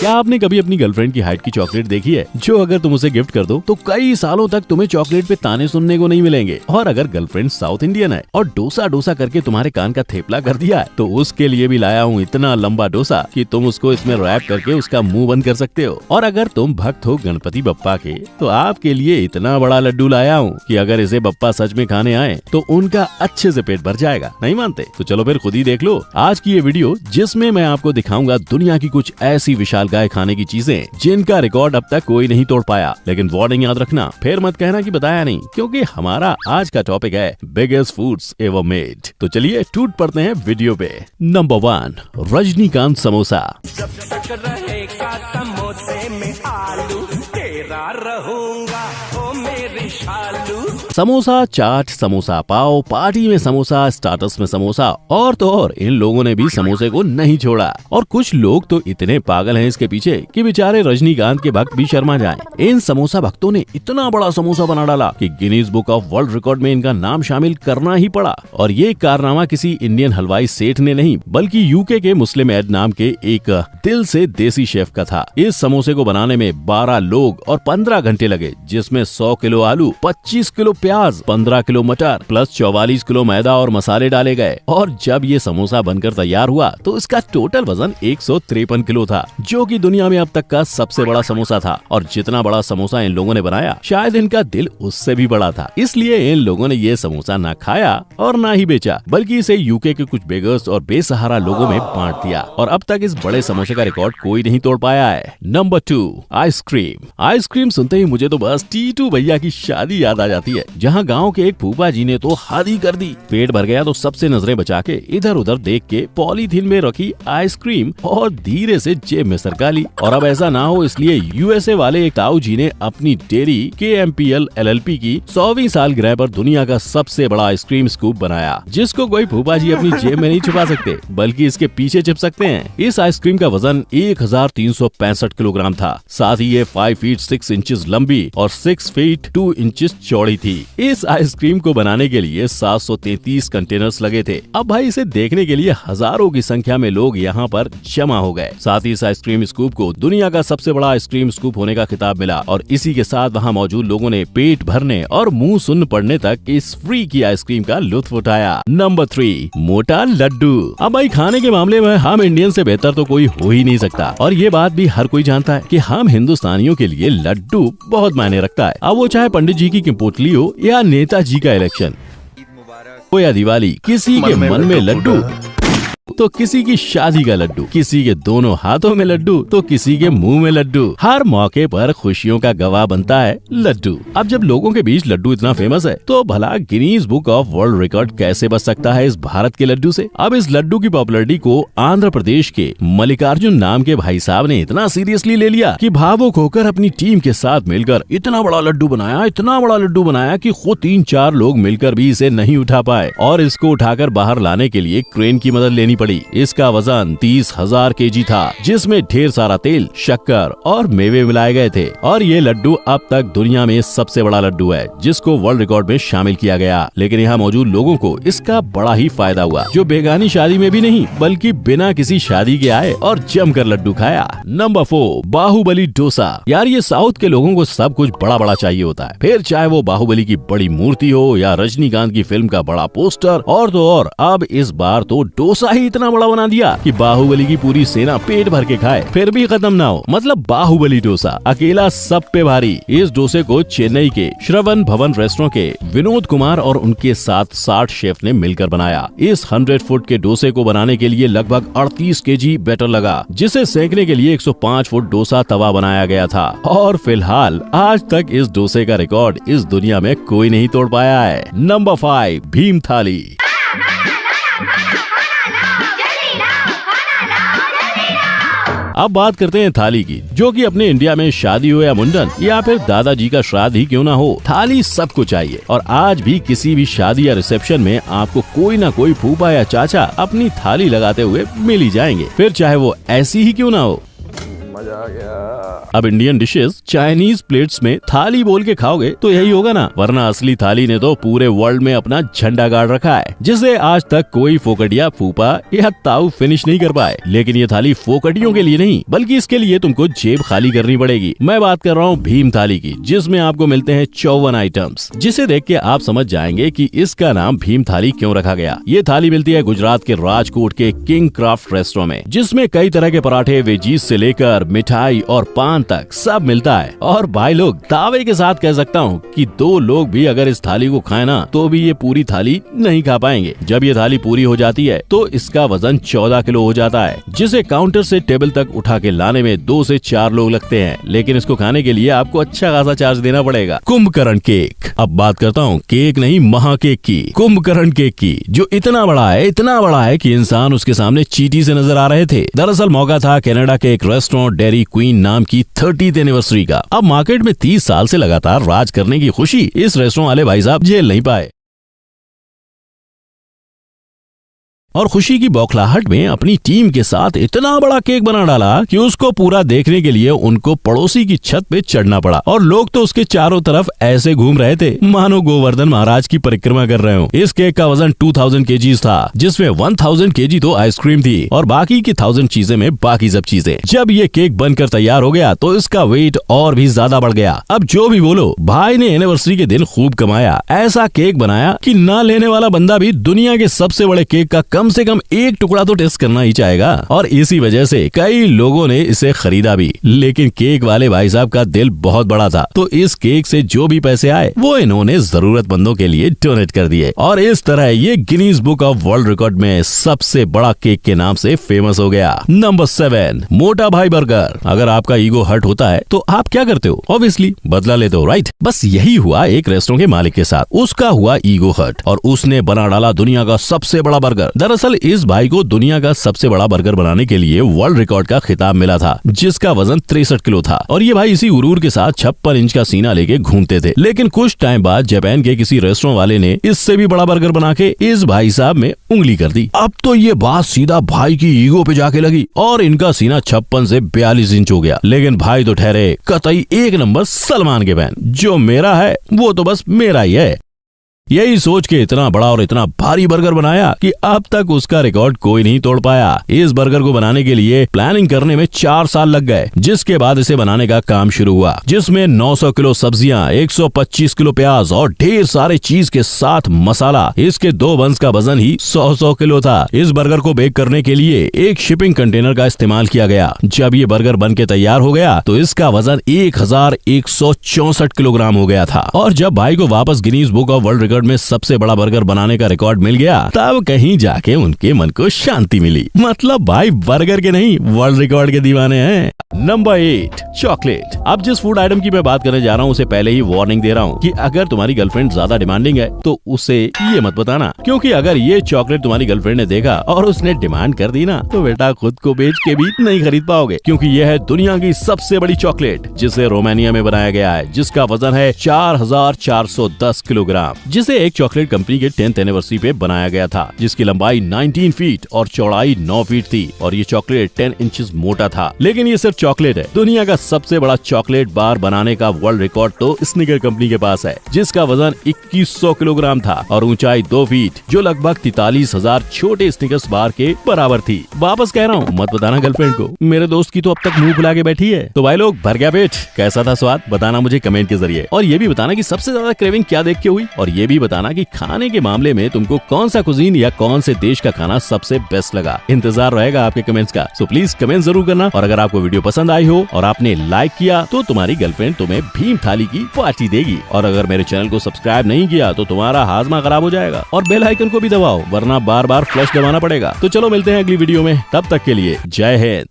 क्या आपने कभी अपनी गर्लफ्रेंड की हाइट की चॉकलेट देखी है, जो अगर तुम उसे गिफ्ट कर दो तो कई सालों तक तुम्हें चॉकलेट पे ताने सुनने को नहीं मिलेंगे। और अगर गर्लफ्रेंड साउथ इंडियन है और डोसा डोसा करके तुम्हारे कान का थेपला कर दिया है, तो उसके लिए भी लाया हूँ इतना लंबा डोसा कि तुम उसको इसमें रैप करके उसका मुंह बंद कर सकते हो। और अगर तुम भक्त हो गणपति बप्पा के, तो आपके लिए इतना बड़ा लड्डू लाया हूँ कि अगर इसे बप्पा सच में खाने आए तो उनका अच्छे से पेट भर जाएगा। नहीं मानते तो चलो फिर खुद ही देख लो आज की ये वीडियो, जिसमें मैं आपको दिखाऊंगा दुनिया की कुछ ऐसी विशालकाय खाने की चीजें जिनका रिकॉर्ड अब तक कोई नहीं तोड़ पाया। लेकिन वार्निंग याद रखना, फिर मत कहना कि बताया नहीं, क्योंकि हमारा आज का टॉपिक है बिगेस्ट फूड्स एवर मेड। तो चलिए टूट पड़ते हैं वीडियो पे। नंबर 1, रजनीकांत समोसा। जब तक रहेगा समोसे में आलू, तेरा रहूंगा ओ मेरी शालू। समोसा चाट, समोसा पाव, पार्टी में समोसा, स्टार्टर्स में समोसा, और तो और इन लोगों ने भी समोसे को नहीं छोड़ा। और कुछ लोग तो इतने पागल हैं इसके पीछे कि बेचारे रजनीकांत के भक्त भी शर्मा जाएं। इन समोसा भक्तों ने इतना बड़ा समोसा बना डाला कि Guinness book of world record में इनका नाम शामिल करना ही पड़ा। और ये कारनामा किसी इंडियन हलवाई सेठ ने नहीं, बल्कि यूके के मुस्लिम एड नाम के एक दिल से देसी शेफ का था। इस समोसे को बनाने में 12 लोग और 15 घंटे लगे, जिसमें 100 किलो आलू, 25 किलो प्याज, 15 किलो मटर प्लस 44 किलो मैदा और मसाले डाले गए। और जब ये समोसा बनकर तैयार हुआ तो इसका टोटल वजन 153 किलो था, जो कि दुनिया में अब तक का सबसे बड़ा समोसा था। और जितना बड़ा समोसा इन लोगों ने बनाया, शायद इनका दिल उससे भी बड़ा था। इसलिए इन लोगों ने ये समोसा ना खाया और ना ही बेचा, बल्कि इसे यूके के कुछ बेगर्स और बेसहारा लोगों में बांट दिया। और अब तक इस बड़े समोसे का रिकॉर्ड कोई नहीं तोड़ पाया है। Number 2, ice cream. आइसक्रीम सुनते ही मुझे तो बस टीटू भैया की शादी याद आ जाती है, जहाँ गांव के एक फूफा जी ने तो हद ही कर दी। पेट भर गया तो सबसे नजरें बचा के इधर उधर देख के पॉलीथीन में रखी आइसक्रीम और धीरे से जेब में सरका ली। और अब ऐसा ना हो इसलिए यूएसए वाले एक ताऊ जी ने अपनी डेयरी KMPL LLP की 100वीं सालगिरह पर दुनिया का सबसे बड़ा आइसक्रीम स्कूप बनाया, जिसको कोई फूफा जी अपनी जेब में नहीं छुपा सकते, बल्कि इसके पीछे छिप सकते हैं। इस आइसक्रीम का वजन 1365 किलोग्राम था। साथ ही ये 5 फीट 6 इंचेस लंबी और 6 फीट 2 इंचेस चौड़ी थी। इस आइसक्रीम को बनाने के लिए 733 कंटेनर्स लगे थे। अब भाई इसे देखने के लिए हजारों की संख्या में लोग यहाँ पर जमा हो गए। साथ ही इस आइसक्रीम स्कूप को दुनिया का सबसे बड़ा आइसक्रीम स्कूप होने का खिताब मिला। और इसी के साथ वहाँ मौजूद लोगों ने पेट भरने और मुंह सुन्न पड़ने तक इस फ्री की आइसक्रीम का लुत्फ उठाया। नंबर 3, मोटा लड्डू। अब भाई खाने के मामले में हम इंडियन से बेहतर तो कोई हो ही नहीं सकता। और ये बात भी हर कोई जानता है कि हम हिंदुस्तानियों के लिए लड्डू बहुत मायने रखता है। अब वो चाहे पंडित जी की पोटली हो या नेताजी का इलेक्शन हो या दिवाली, किसी के मन में लड्डू तो किसी की शादी का लड्डू, किसी के दोनों हाथों में लड्डू तो किसी के मुंह में लड्डू। हर मौके पर खुशियों का गवाह बनता है लड्डू। अब जब लोगों के बीच लड्डू इतना फेमस है, तो भला Guinness book of world record कैसे बच सकता है इस भारत के लड्डू से। अब इस लड्डू की पॉपुलैरिटी को आंध्र प्रदेश के मल्लिकार्जुन नाम के भाई साहब ने इतना सीरियसली ले लिया कि भावुक होकर अपनी टीम के साथ मिलकर इतना बड़ा लड्डू बनाया कि खुद 3-4 लोग मिलकर भी इसे नहीं उठा पाए और इसको उठाकर बाहर लाने के लिए क्रेन की मदद लेनी पड़ी। इसका वजन 30,000 kg था, जिसमें ढेर सारा तेल, शक्कर और मेवे मिलाए गए थे। और ये लड्डू अब तक दुनिया में सबसे बड़ा लड्डू है, जिसको वर्ल्ड रिकॉर्ड में शामिल किया गया। लेकिन यहाँ मौजूद लोगों को इसका बड़ा ही फायदा हुआ, जो बेगानी शादी में भी नहीं बल्कि बिना किसी शादी के आए और जमकर लड्डू खाया। नंबर 4, बाहुबली डोसा। यार ये साउथ के लोगों को सब कुछ बड़ा बड़ा चाहिए होता है, फिर चाहे वो बाहुबली की बड़ी मूर्ति हो या रजनीकांत की फिल्म का बड़ा पोस्टर। और तो और अब इस बार तो डोसा ही इतना बड़ा बना दिया कि बाहुबली की पूरी सेना पेट भर के खाए फिर भी खत्म ना हो। मतलब बाहुबली डोसा अकेला सब पे भारी। इस डोसे को चेन्नई के श्रवण भवन रेस्टोरेंट के विनोद कुमार और उनके साथ 60 शेफ ने मिलकर बनाया। इस 100 फुट के डोसे को बनाने के लिए लगभग 38 kg बैटर लगा, जिसे सेकने के लिए 105 फुट डोसा तवा बनाया गया था। और फिलहाल आज तक इस डोसे का रिकॉर्ड इस दुनिया में कोई नहीं तोड़ पाया है। नंबर 5, भीम थाली। अब बात करते हैं थाली की, जो कि अपने इंडिया में शादी हो या मुंडन या फिर दादाजी का श्राद्ध ही क्यों ना हो, थाली सबको चाहिए। और आज भी किसी भी शादी या रिसेप्शन में आपको कोई ना कोई फूफा या चाचा अपनी थाली लगाते हुए मिल ही जाएंगे, फिर चाहे वो ऐसी ही क्यों ना हो। मजा अब इंडियन डिशेस चाइनीज प्लेट्स में थाली बोल के खाओगे तो यही होगा ना, वरना असली थाली ने तो पूरे वर्ल्ड में अपना झंडा गाड़ रखा है, जिसे आज तक कोई फोकटिया, फूफा या ताऊ फिनिश नहीं कर पाए। लेकिन ये थाली फोकटियों के लिए नहीं, बल्कि इसके लिए तुमको जेब खाली करनी पड़ेगी। मैं बात कर रहा हूँ भीम थाली की, जिसमें आपको मिलते हैं 54 आइटम्स, जिसे देख के आप समझ जाएंगे कि इसका नाम भीम थाली क्यों रखा गया। ये थाली मिलती है गुजरात के राजकोट के किंग क्राफ्ट रेस्टोरेंट में, जिसमें कई तरह के पराठे, वेजीज से लेकर मिठाई और पान तक सब मिलता है। और भाई लोग, दावे के साथ कह सकता हूँ कि 2 लोग भी अगर इस थाली को खाए ना तो भी ये पूरी थाली नहीं खा पाएंगे। जब ये थाली पूरी हो जाती है तो इसका वजन 14 किलो हो जाता है, जिसे काउंटर से टेबल तक उठा के लाने में 2 से 4 लोग लगते हैं। लेकिन इसको खाने के लिए आपको अच्छा खासा चार्ज देना पड़ेगा। कुंभकर्ण केक। अब बात करता हूँ केक नहीं, महा केक की, कुंभकर्ण केक की, जो इतना बड़ा है कि इंसान उसके सामने चींटी से नजर आ रहे थे। दरअसल मौका था कनाडा के एक रेस्टोरेंट डेयरी क्वीन नाम की 30th एनिवर्सरी का। अब मार्केट में 30 साल से लगातार राज करने की खुशी इस रेस्टोरेंट वाले भाई साहब झेल नहीं पाए, और खुशी की बौखलाहट में अपनी टीम के साथ इतना बड़ा केक बना डाला कि उसको पूरा देखने के लिए उनको पड़ोसी की छत पे चढ़ना पड़ा। और लोग तो उसके चारों तरफ ऐसे घूम रहे थे मानो गोवर्धन महाराज की परिक्रमा कर रहे हो। इस केक का वजन 2000 kg था, जिसमें 1000 kg तो आइसक्रीम थी और बाकी की 1000 चीजें में बाकी सब चीजें। जब ये केक बनकर तैयार हो गया तो इसका वेट और भी ज्यादा बढ़ गया। अब जो भी बोलो, भाई ने एनिवर्सरी के दिन खूब कमाया। ऐसा केक बनाया कि ना लेने वाला बंदा भी दुनिया के सबसे बड़े केक का कम से कम एक टुकड़ा तो टेस्ट करना ही चाहेगा। और इसी वजह से कई लोगों ने इसे खरीदा भी। लेकिन केक वाले भाई साहब का दिल बहुत बड़ा था, तो इस केक से जो भी पैसे आए वो इन्होंने जरूरतमंदों के लिए डोनेट कर दिए। और इस तरह ये Guinness book of world record में सबसे बड़ा केक के नाम से फेमस हो गया। नंबर 7, मोटा भाई बर्गर। अगर आपका ईगो हर्ट होता है तो आप क्या करते हो? ऑब्वियसली बदला लेते हो, राइट? बस यही हुआ एक रेस्टोरेंट के मालिक के साथ। उसका हुआ ईगो हर्ट और उसने बना डाला दुनिया का सबसे बड़ा बर्गर। दरअसल इस भाई को दुनिया का सबसे बड़ा बर्गर बनाने के लिए वर्ल्ड रिकॉर्ड का खिताब मिला था, जिसका वजन 63 किलो था। और ये भाई इसी गुरूर के साथ 56 इंच का सीना लेके घूमते थे। लेकिन कुछ टाइम बाद जापान के किसी रेस्टोरेंट वाले ने इससे भी बड़ा बर्गर बना के इस भाई साहब में उंगली कर दी। अब तो ये बात सीधा भाई की ईगो पे जाके लगी और इनका सीना 56 से 42 इंच हो गया। लेकिन भाई तो ठहरे कतई एक नंबर सलमान के फैन। जो मेरा है वो तो बस मेरा ही है। यही सोच के इतना बड़ा और इतना भारी बर्गर बनाया कि अब तक उसका रिकॉर्ड कोई नहीं तोड़ पाया। इस बर्गर को बनाने के लिए प्लानिंग करने में 4 साल लग गए, जिसके बाद इसे बनाने का काम शुरू हुआ, जिसमें 900 किलो सब्जियां, 125 किलो प्याज और ढेर सारे चीज के साथ मसाला। इसके 2 बंस का वजन ही 100 किलो था। इस बर्गर को बेक करने के लिए एक शिपिंग कंटेनर का इस्तेमाल किया गया। जब ये बर्गर बन के तैयार हो गया तो इसका वजन 1164 किलोग्राम हो गया था। और जब भाई को वापस Guinness book of world record में सबसे बड़ा बर्गर बनाने का रिकॉर्ड मिल गया, तब कहीं जाके उनके मन को शांति मिली। मतलब भाई बर्गर के नहीं, वर्ल्ड रिकॉर्ड के दीवाने हैं। Number 8, chocolate. अब जिस फूड आइटम की मैं बात करने जा रहा हूँ उसे पहले ही वार्निंग दे रहा हूँ कि अगर तुम्हारी गर्लफ्रेंड ज्यादा डिमांडिंग है तो उसे ये मत बताना, क्योंकि अगर ये चॉकलेट तुम्हारी गर्लफ्रेंड ने देखा और उसने डिमांड कर दी ना तो बेटा खुद को बेच के भी नहीं खरीद पाओगे, क्योंकि यह है दुनिया की सबसे बड़ी चॉकलेट, जिसे रोमानिया में बनाया गया है, जिसका वजन है 4410 किलोग्राम, जिसे एक चॉकलेट कंपनी के 10th एनिवर्सरी पे बनाया गया था, जिसकी लंबाई 19 फीट और चौड़ाई 9 फीट थी और ये चॉकलेट 10 इंचेस मोटा था। लेकिन ये सिर्फ चॉकलेट है। दुनिया का सबसे बड़ा चॉकलेट बार बनाने का वर्ल्ड रिकॉर्ड तो स्निकर कंपनी के पास है, जिसका वजन 2100 किलोग्राम था और ऊंचाई 2 फीट, जो लगभग 43,000 छोटे स्निकर्स बार के बराबर थी। वापस कह रहा हूँ, मत बताना गर्लफ्रेंड को, मेरे दोस्त की तो अब तक मुंह फुला के बैठी है। तो भाई लोग, भर गया पेट? कैसा था स्वाद? बताना मुझे कमेंट के जरिए, और ये भी बताना कि सबसे ज्यादा क्रेविंग क्या देख के हुई, और ये भी बताना कि खाने के मामले में तुमको कौन सा कुजीन या कौन से देश का खाना सबसे बेस्ट लगा। इंतजार रहेगा आपके कमेंट्स का, सो प्लीज कमेंट जरूर करना। और अगर आपको वीडियो पसंद आई हो और आपने लाइक किया तो तुम्हारी गर्लफ्रेंड तुम्हें भीम थाली की पार्टी देगी। और अगर मेरे चैनल को सब्सक्राइब नहीं किया तो तुम्हारा हाजमा खराब हो जाएगा। और बेल आइकन को भी दबाओ, वरना बार बार फ्लश दबाना पड़ेगा। तो चलो मिलते हैं अगली वीडियो में, तब तक के लिए जय हिंद।